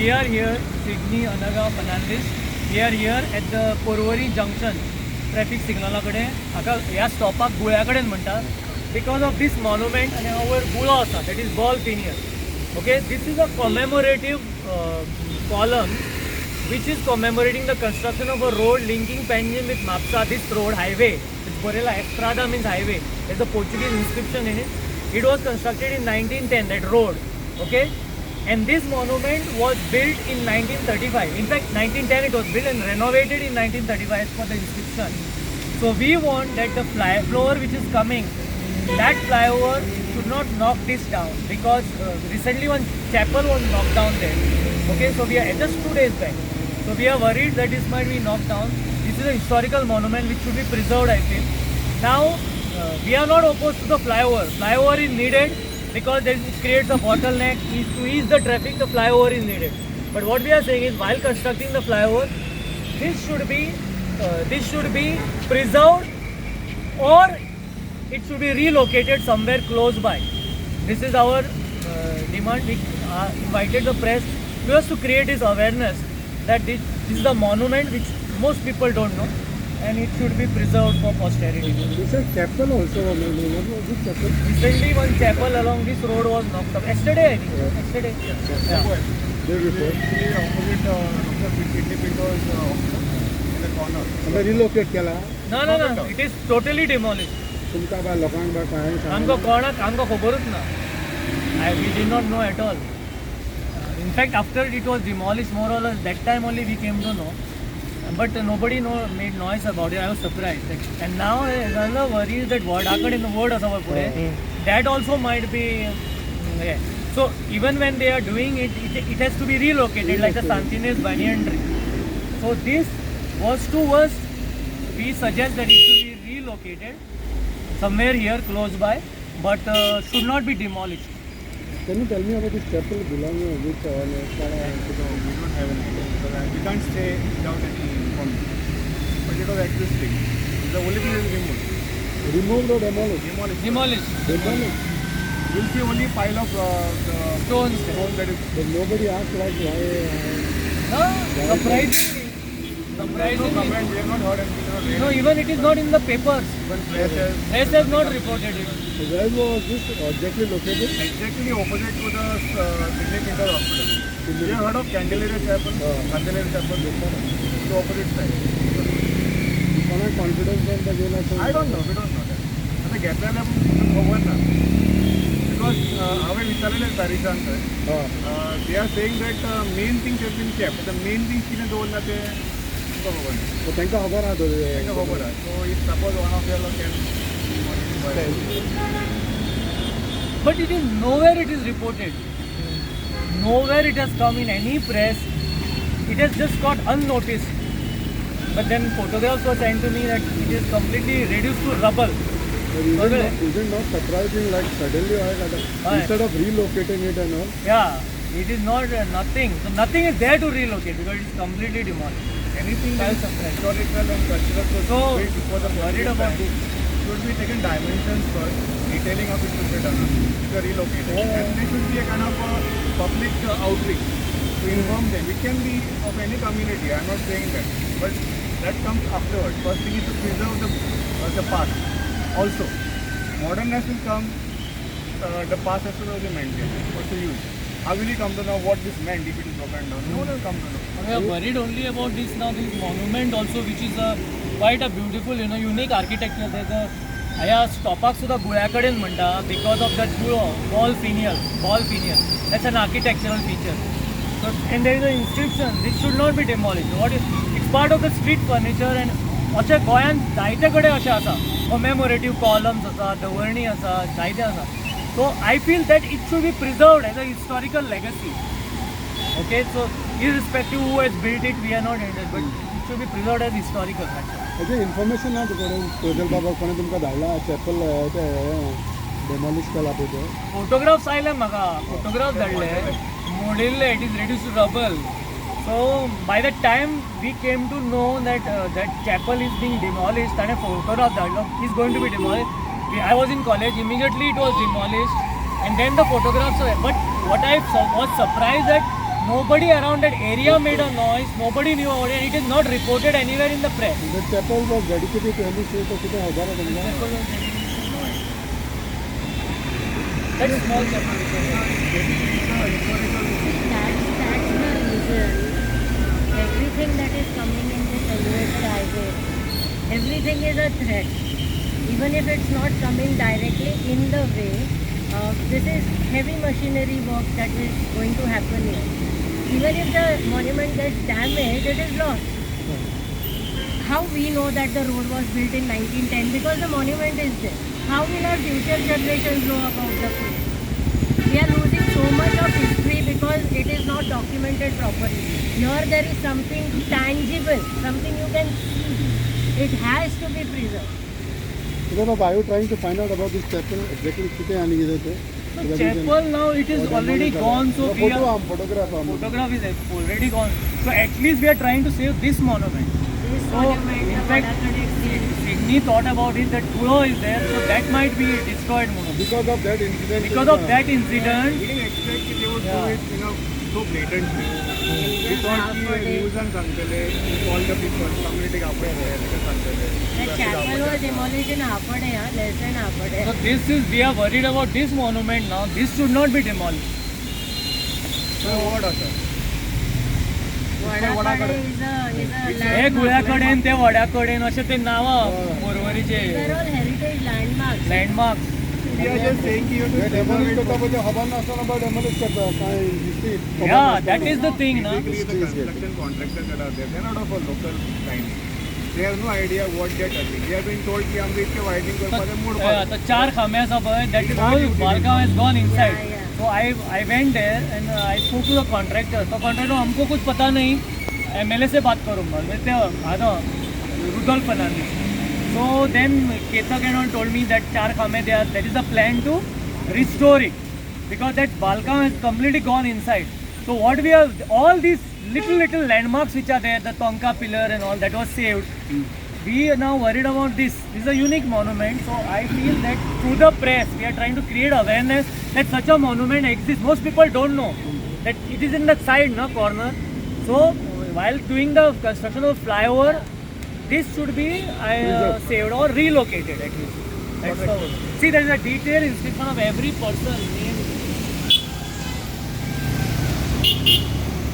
we are here, Sydney, Anaga, Fernandes. We are here at the Porvorim Junction, traffic signal कडेन. हाका ह्या स्टॉपाक गुळ्या कडेन म्हणटात. Because of this monument and our गुळो आसा, that is ball finial. Okay, this is a commemorative column which is commemorating the construction of a road linking Panjim with Mapsa. This road, highway, it's Borela, Estrada means highway. There's a Portuguese inscription in it. It was constructed in 1910, that road. Okay. And this monument was built in 1935. In fact, 1910 it was built and renovated in 1935 as per the inscription. So we want that the flyover which is coming, that flyover should not knock this down, because recently one chapel was knocked down there. Okay, so we are just 2 days back. So we are worried that this might be knocked down. This is a historical monument which should be preserved, I feel. Now, we are not opposed to the flyover. Flyover is needed because it creates a bottleneck. To ease the traffic, the flyover is needed. But what we are saying is, while constructing the flyover, this should be preserved, or it should be relocated somewhere close by. This is our demand. We invited the press just to create this awareness that this is the monument which most people don't know, and it should be preserved for posterity. This is chapel also. This chapel. Recently, one chapel along this road was knocked up. Yesterday, I think. Yeah. Yesterday. They report. Opposite Kidney Pintos in the corner. And they relocate केला. No. It is totally demolished. तुमका बा लोकांक बा काय आमकां कोणाक आमकां खबरूच ना. We did not know at all. In fact, after it was demolished, more or less, that time only we came to know. But nobody made noise about it. I was surprised. And now another worry is that in the word that also might be. Yeah. So even when they are doing it, it has to be relocated like the Santines banyan tree. So this was too worst. We suggest that it should be relocated somewhere here close by, but should not be demolished. Can you tell me about this chapel belonging which We don't have an idea because we can't stay without any information. But it was existing. The only thing is removed. removed or demolished? Demolished. Demolished. You'll see only pile of the Stones. stone that is. But nobody asked like why. Surprisingly. No comment. We have not heard anything. No, even it is not in the papers. Even Press has not reported it. So where was this exactly located? exactly opposite to the Kidney Pintos Hospital. You have heard of Candelaria Chapel? Candelaria Chapel. The opposite side. कोणा confidence on the गेला I don't know. We don't know that. आता घेतलेलं खबर ना. Because हांवें विचारलेलें पॅरिशान थंय. They are saying that main things have been kept. The main things कितें दवरला तें तुमकां खबर ना. So तांकां खबर आहा तांकां खबर आहा. So if suppose one of them can. But it is nowhere it is reported. Nowhere it has come in any press. It has just got unnoticed. But then photographs were sent to me that it is completely reduced to rubble. Is it not surprising like suddenly instead of relocating it and all? Yeah, it is not nothing. So nothing is there to relocate because it is completely demolished. Anything That that is is surprising. historical and cultural So, built before the worried about this. should be taken dimensions first, detailing of it should be done if they are relocated. And there should be a kind of public outreach to inform them. It can be of any community, I am not saying that. But that comes afterwards. First thing is to preserve the past. Also, moderness will come, the past has to be maintained. What's the use? How will you come to know what this meant if it is broken down? No one will come to know. We are worried only about this now. This monument also, which is quite a beautiful, unique architecture. There's a ह्या स्टॉपाक सुद्धा गुळ्या कडेन म्हणटा because of that गुळो ball finial that's an architectural feature. So and there is an inscription. This should not be demolished. It's part of the street furniture and अशें गोंयांत जायते कडेन अशें आसा. कॉमेमोरेटीव कॉलम्स आसा, दवरणी आसा, जायते आसा. So I feel that it should be preserved as a historical legacy. Okay, so irrespective who has built it, we are not interested, but it should be preserved as historical. अजून information ना तुकडे सोजल बाबा कोणी तुमकां धाडला chapel ते डेमॉलिश केला पळय ते फोटोग्राफ्स आयले म्हाका फोटोग्राफ्स धाडले मोडिल्ले it is reduce to rubble. So by the time we came to know that that chapel is being demolished, ताणें photograph धाडलो, is going to be demolished. I was in college, immediately it was demolished and then the photographs were. But what I was surprised that nobody around that area made a noise, nobody knew about it, and it is not reported anywhere in the press. The chapel was dedicated to any state of the Hazara Ganga. That's small chapel. That's the reason. Everything that is coming in this elevated highway, everything is a threat. Even if it's not coming directly in the way, this is heavy machinery work that is going to happen here. Even if the monument gets damaged, it is lost. How we know that the road was built in 1910? Because the monument is there. How will our future generations know about the place? We are losing so much of history because it is not documented properly. Here there is something tangible, something you can see. It has to be preserved. So, Baba, are you trying to find out about this chapel exactly? किथे आणि इधर पे? So chapel now it is already gone. So we are, photograph is already gone. So at least we are trying to save this monument. This So monument, in the fact, Vadakade Sydney thought about it that Pulo is there, so that might be destroyed monument. Because of that incident. Because of that incident, We didn't expect that they would do Yeah. it, so blatantly. We thought की news and सांगतले, all the people, community कापडे आहे, ते सांगतले. The chapel was demolished in half a day, less than half a day. so this is we are worried about this monument now. This should not be demolished. So what असं? Vadakade is a hey landmark. गुळ्याकडे आणि ते वड्याकडे असे ते नाव पोरवरीचे They're all heritage landmarks. Landmarks. We are just saying की you have to demolish preserve it. करता म्हणजे हवा नसताना बा डेमोलिश करता काय history Yeah, that is the thing ना. Basically, the construction contractors that are there, they're not of a local kind. They have no idea what they're touching. They have been told की आम्ही इतके widening करपाचे mood आता 4 खांब्याचा पळय that whole Balgaon has gone inside. Yeah, yeah. So I went there and I spoke to the contractor. तो contractor हमको कुछ पता नहीं, MLA से बात करूँगा. ते आता Rudolph Fernandes. So then Ketak and all told me that 4 खांबे that is the plan to restore it because that Balgaon has completely gone inside. So what we have, all these little landmarks which are there, the Tonka pillar and all that was saved. We are now worried about this. This is a unique monument, so I feel that through the press we are trying to create awareness that such a monument exists. Most people don't know that it is in the side, no corner. So while doing the construction of flyover, this should be saved or relocated at least. That's the, see, there is a detailed inscription of every person, name